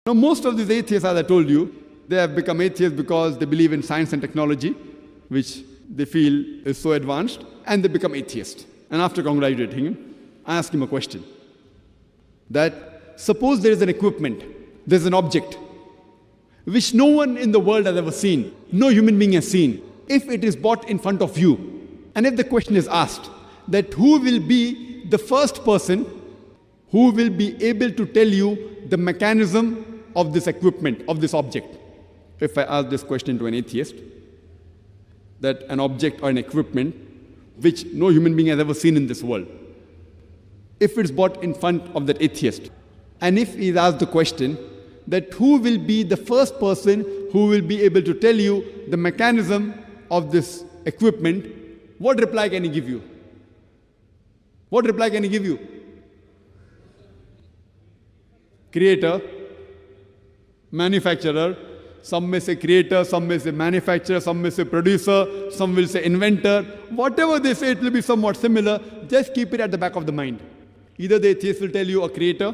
Now, most of these atheists, as I told you, they have become atheists because they believe in science and technology, which they feel is so advanced, and they become atheists. And after congratulating him, I asked him a question. That suppose there is an equipment, there is an object, which no one in the world has ever seen, no human being has seen. If it is brought in front of you, and if the question is asked, that who will be the first person who will be able to tell you the mechanism of this equipment, of this object? If I ask this question to an atheist, that an object or an equipment which no human being has ever seen in this world, if it's brought in front of that atheist, and if he asked the question that who will be the first person who will be able to tell you the mechanism of this equipment, what reply can he give you? What reply can he give you? Creator, manufacturer. Some may say creator, some may say manufacturer, some may say producer, some will say inventor. Whatever they say, it will be somewhat similar. Just keep it at the back of the mind. Either the atheist will tell you a creator,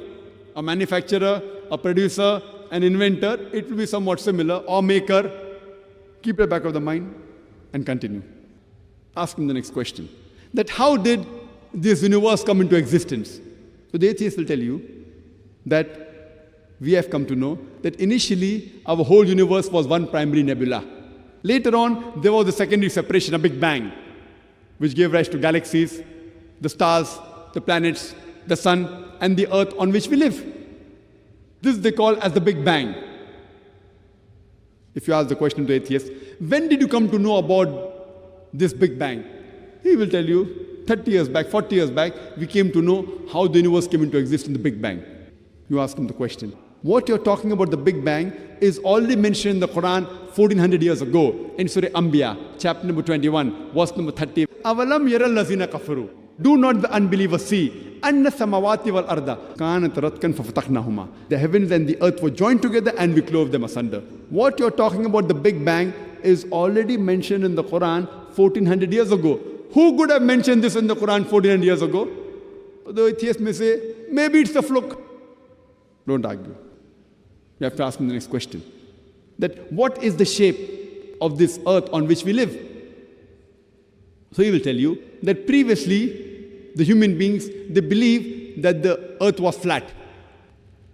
a manufacturer, a producer, an inventor. It will be somewhat similar, or maker. Keep it at the back of the mind and continue. Ask him the next question. That how did this universe come into existence? So the atheist will tell you that we have come to know that initially our whole universe was one primary nebula. Later on, there was a secondary separation, a Big Bang, which gave rise to galaxies, the stars, the planets, the sun, and the earth on which we live. This they call as the Big Bang. If you ask the question to atheists, when did you come to know about this Big Bang? He will tell you, 30 years back, 40 years back, we came to know how the universe came into existence in the Big Bang. You ask him the question. What you're talking about the Big Bang is already mentioned in the Quran 1400 years ago in Surah Anbiya, chapter number 21, verse number 30. Avalam yaral lazina kafaru. Do not the unbelievers see? Anna samawati wal arda kanat ratkan fafataqnahuma. The heavens and the earth were joined together and we clove them asunder. What you're talking about the Big Bang is already mentioned in the Quran 1400 years ago. Who could have mentioned this in the Quran 1400 years ago? The atheist may say, maybe it's a fluke. Don't argue. You have to ask him the next question. That what is the shape of this earth on which we live? So he will tell you that previously the human beings, they believed that the earth was flat.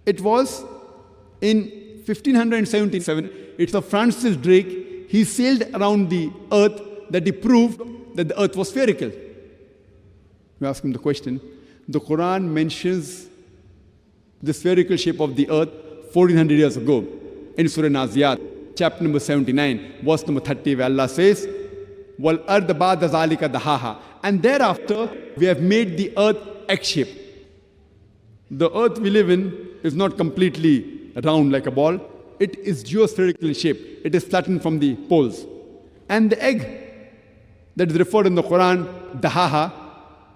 It was in 1577, it's a Francis Drake, he sailed around the earth that he proved that the earth was spherical. You ask him the question. The Quran mentions the spherical shape of the earth 1400 years ago in Surah Naziyat, chapter number 79, verse number 30, where Allah says, Wal ard ba'da zalika dahaha. And thereafter, we have made the earth egg-shaped. The earth we live in is not completely round like a ball. It is geospherical in shape. It is flattened from the poles. And the egg that is referred in the Quran, dahaha,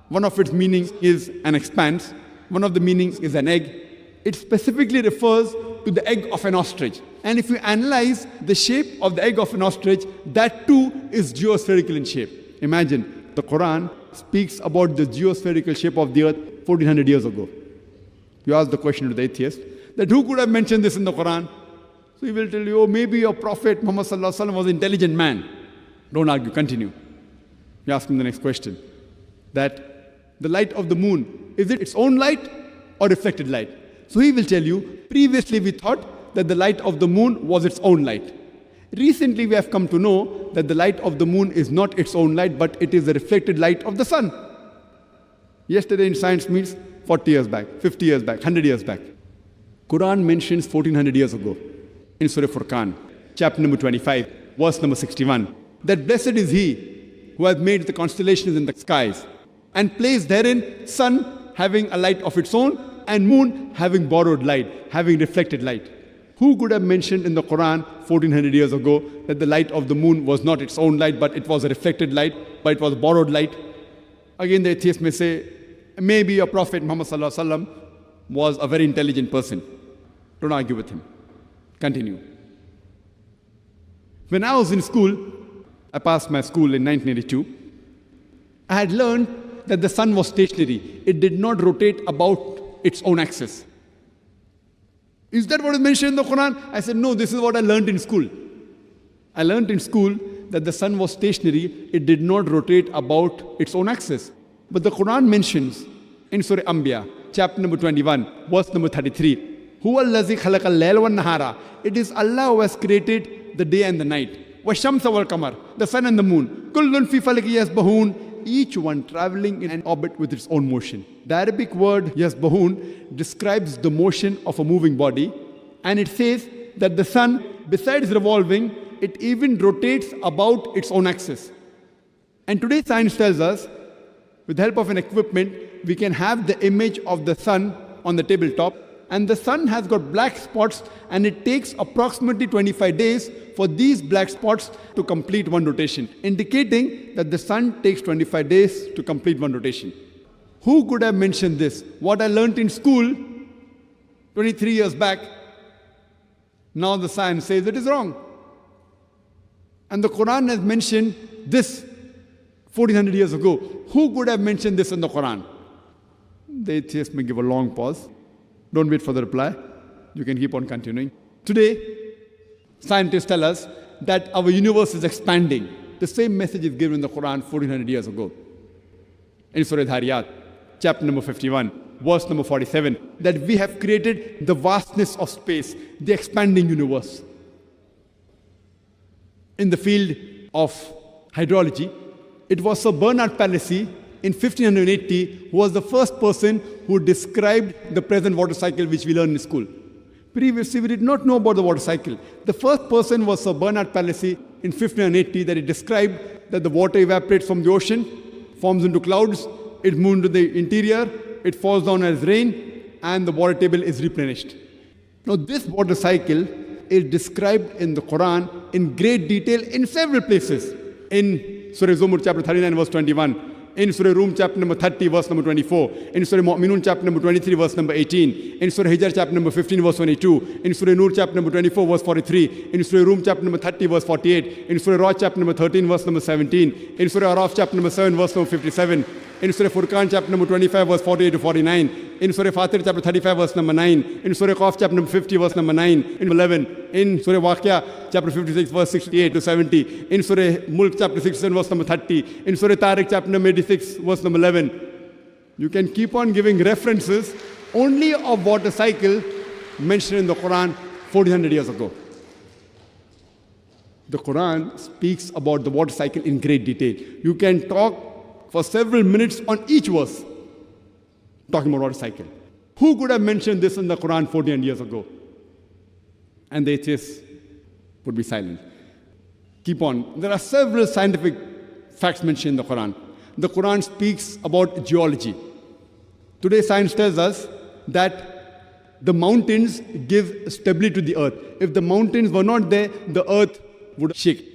one of its meanings is an expanse. One of the meanings is an egg. It specifically refers to the egg of an ostrich. And if you analyze the shape of the egg of an ostrich, that too is geospherical in shape. Imagine, the Quran speaks about the geospherical shape of the earth 1400 years ago. You ask the question to the atheist, that who could have mentioned this in the Quran? So he will tell you, oh, maybe your Prophet Muhammad Sallallahu Alaihi Wasallam was an intelligent man. Don't argue, continue. You ask him the next question, that the light of the moon, is it its own light or reflected light? So he will tell you, previously we thought that the light of the moon was its own light. Recently we have come to know that the light of the moon is not its own light, but it is the reflected light of the sun. Yesterday in science means 40 years back, 50 years back, 100 years back. Quran mentions 1400 years ago in Surah Furqan, chapter number 25, verse number 61, that blessed is he who has made the constellations in the skies and placed therein sun having a light of its own and moon having borrowed light, having reflected light. Who could have mentioned in the Quran 1400 years ago that the light of the moon was not its own light, but it was a reflected light, but it was borrowed light? Again, the atheist may say, maybe your Prophet Muhammad Sallallahu Alaihi Wasallam was a very intelligent person. Don't argue with him. Continue. When I was in school, I passed my school in 1982, I had learned that the sun was stationary. It did not rotate about its own axis. Is that what is mentioned in the Quran? I said, no, this is what I learned in school. I learned in school that the sun was stationary. It did not rotate about its own axis. But the Quran mentions in Surah Anbiya, chapter number 21, verse number 33, Huwa allazi khalaqa al-layla wan-nahara. It is Allah who has created the day and the night. Wash-shamsa wal-qamar, the sun and the moon. Kullun fi falaki yasbahun. Each one traveling in an orbit with its own motion. The Arabic word yasbahun describes the motion of a moving body, and it says that the sun, besides revolving, it even rotates about its own axis. And today science tells us, with the help of an equipment, we can have the image of the sun on the tabletop, and the sun has got black spots, and it takes approximately 25 days for these black spots to complete one rotation, indicating that the sun takes 25 days to complete one rotation. Who could have mentioned this? What I learned in school 23 years back, now the science says it is wrong. And the Quran has mentioned this 1400 years ago. Who could have mentioned this in the Quran? The atheist may give a long pause. Don't wait for the reply. You can keep on continuing. Today, scientists tell us that our universe is expanding. The same message is given in the Quran 1400 years ago. In Surah Dhariyat, chapter number 51, verse number 47, that we have created the vastness of space, the expanding universe. In the field of hydrology, it was Sir Bernard Palissy in 1580 who was the first person who described the present water cycle which we learned in school. Previously, we did not know about the water cycle. The first person was Sir Bernard Palissy in 1580 that he described that the water evaporates from the ocean, forms into clouds, it moves into the interior, it falls down as rain, and the water table is replenished. Now, this water cycle is described in the Quran in great detail in several places. In Surah Zumar, chapter 39, verse 21. In Surah Rum, chapter number 30, verse number 24. In Surah Mu'minun, chapter number 23, verse number 18. In Surah Hijr, chapter number 15, verse 22. In Surah Nur, chapter number 24, verse 43. In Surah Rum, chapter number 30, verse 48. In Surah Ra'd, chapter number 13, verse number 17. In Surah Araf, chapter number 7, verse number 57. In Surah Furqan, chapter number 25, verse 48 to 49. In Surah Fatir, chapter 35, verse number 9. In Surah Qaf, chapter number 50, verse number 9. In 11. In Surah Waqia, chapter 56, verse 68 to 70. In Surah Mulk, chapter 67, verse number 30. In Surah Tariq, chapter number 86, verse number 11. You can keep on giving references only of water cycle mentioned in the Quran 1400 years ago. The Quran speaks about the water cycle in great detail. You can talk for several minutes on each verse, talking about water cycle. Who could have mentioned this in the Quran 14 years ago? And the atheists would be silent. Keep on. There are several scientific facts mentioned in the Quran. The Quran speaks about geology. Today, science tells us that the mountains give stability to the earth. If the mountains were not there, the earth would shake.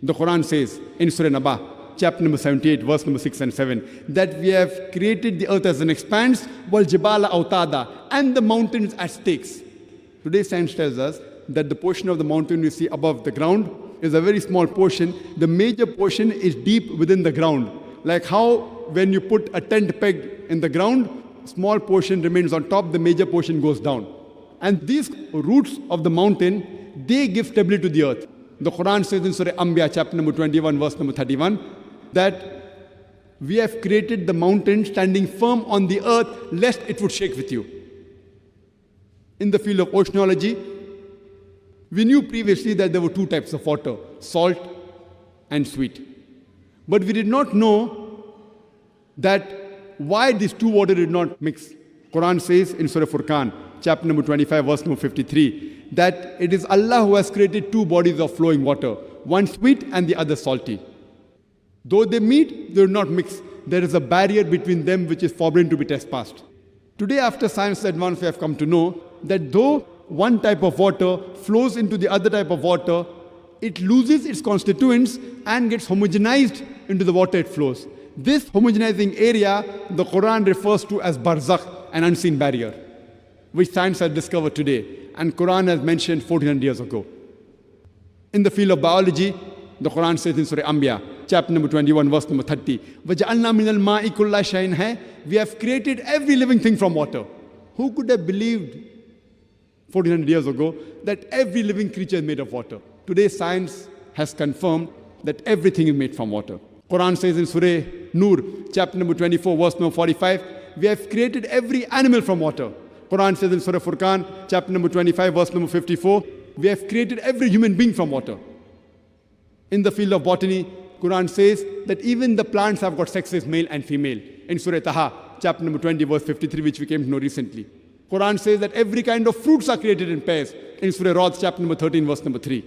The Quran says in Surah Naba, chapter number 78, verse number 6 and 7, that we have created the earth as an expanse, wal jibala autada, and the mountains as stakes. Today, science tells us that the portion of the mountain you see above the ground is a very small portion. The major portion is deep within the ground. Like how when you put a tent peg in the ground, small portion remains on top, the major portion goes down. And these roots of the mountain, they give stability to the earth. The Quran says in Surah Anbiya, chapter number 21, verse number 31, that we have created the mountain standing firm on the earth, lest it would shake with you. In the field of oceanology, we knew previously that there were two types of water, salt and sweet. But we did not know that why these two water did not mix. Quran says in Surah Furqan, chapter number 25, verse number 53, that it is Allah who has created two bodies of flowing water, one sweet and the other salty. Though they meet, they do not mix. There is a barrier between them which is forbidden to be trespassed. Today, after science advance, we have come to know that though one type of water flows into the other type of water, it loses its constituents and gets homogenized into the water it flows. This homogenizing area, the Quran refers to as barzakh, an unseen barrier, which science has discovered today, and Quran has mentioned 1400 years ago. In the field of biology, the Quran says in Surah Anbiya, chapter number 21, verse number 30, وَجَعَلْنَا مِنَ الْمَاءِ كُلَّ شَيْءٍ. We have created every living thing from water. Who could have believed 1400 years ago, that every living creature is made of water. Today, science has confirmed that everything is made from water. Quran says in Surah Nur, chapter number 24, verse number 45, we have created every animal from water. Quran says in Surah Furqan, chapter number 25, verse number 54, we have created every human being from water. In the field of botany, Quran says that even the plants have got sexes, male and female. In Surah Taha, chapter number 20, verse 53, which we came to know recently. Quran says that every kind of fruits are created in pairs. In Surah Ra'd, chapter number 13, verse number 3.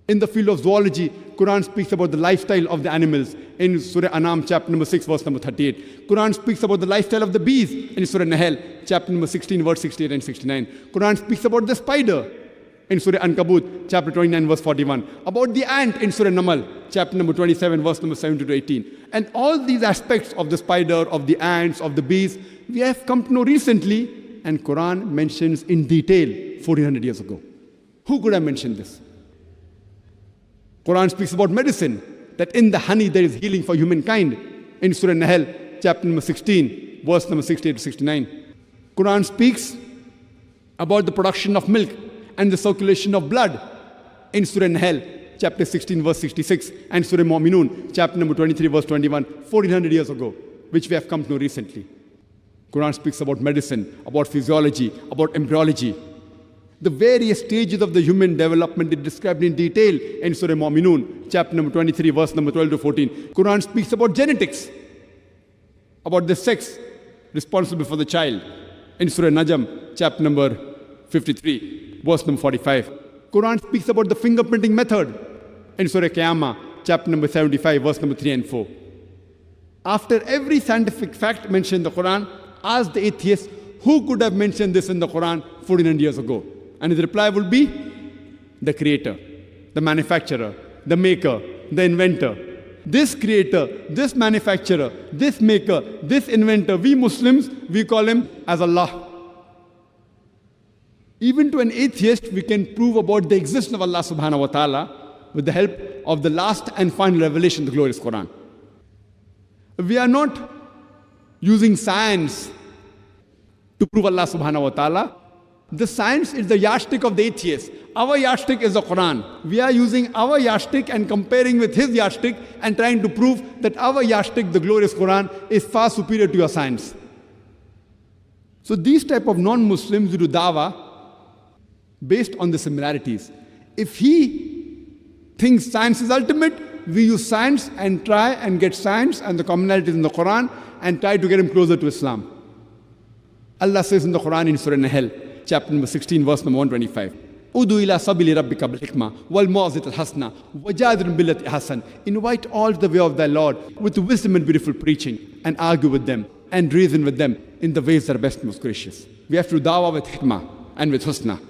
In the field of zoology, Quran speaks about the lifestyle of the animals. In Surah Anam, chapter number 6, verse number 38. Quran speaks about the lifestyle of the bees. In Surah Nahl, chapter number 16, verse 68 and 69. Quran speaks about the spider. In Surah Ankabut, chapter 29, verse 41. About the ant in Surah Namal, chapter number 27, verse number 17 to 18. And all these aspects of the spider, of the ants, of the bees, we have come to know recently, and Quran mentions in detail 1400 years ago. Who could have mentioned this? Quran speaks about medicine, that in the honey there is healing for humankind. In Surah Nahl, chapter number 16, verse number 68 to 69. Quran speaks about the production of milk and the circulation of blood. In Surah Nahl, chapter 16, verse 66, and Surah Mu'minun, chapter number 23, verse 21, 1400 years ago, which we have come to know recently. Quran speaks about medicine, about physiology, about embryology. The various stages of the human development is described in detail in Surah Mu'minun, chapter number 23, verse number 12 to 14. Quran speaks about genetics, about the sex responsible for the child. In Surah Najm, chapter number 53, verse number 45. Quran speaks about the fingerprinting method. In Surah Qiyamah, chapter number 75, verse number 3 and 4. After every scientific fact mentioned in the Quran, ask the atheist, who could have mentioned this in the Quran 1400 years ago? And his reply would be, the creator, the manufacturer, the maker, the inventor. This creator, this manufacturer, this maker, this inventor, we Muslims, we call him as Allah. Even to an atheist, we can prove about the existence of Allah subhanahu wa ta'ala with the help of the last and final revelation, the glorious Quran. We are not using science to prove Allah subhanahu wa ta'ala. The science is the yardstick of the atheist. Our yardstick is the Quran. We are using our yardstick and comparing with his yardstick and trying to prove that our yardstick, the glorious Quran, is far superior to your science. So these type of non-Muslims do dawah based on the similarities. If he thinks science is ultimate, we use science and try and get science and the commonalities in the Quran and try to get him closer to Islam. Allah says in the Quran in Surah Nahl, chapter number 16, verse number 125. Udu ila sabili rabbika bil hikmah wal mawzit al hasna wajadilhum billati ahsan. Invite all to the way of thy Lord with wisdom and beautiful preaching, and argue with them and reason with them in the ways that are best and most gracious. We have to dawah with hikmah and with husna.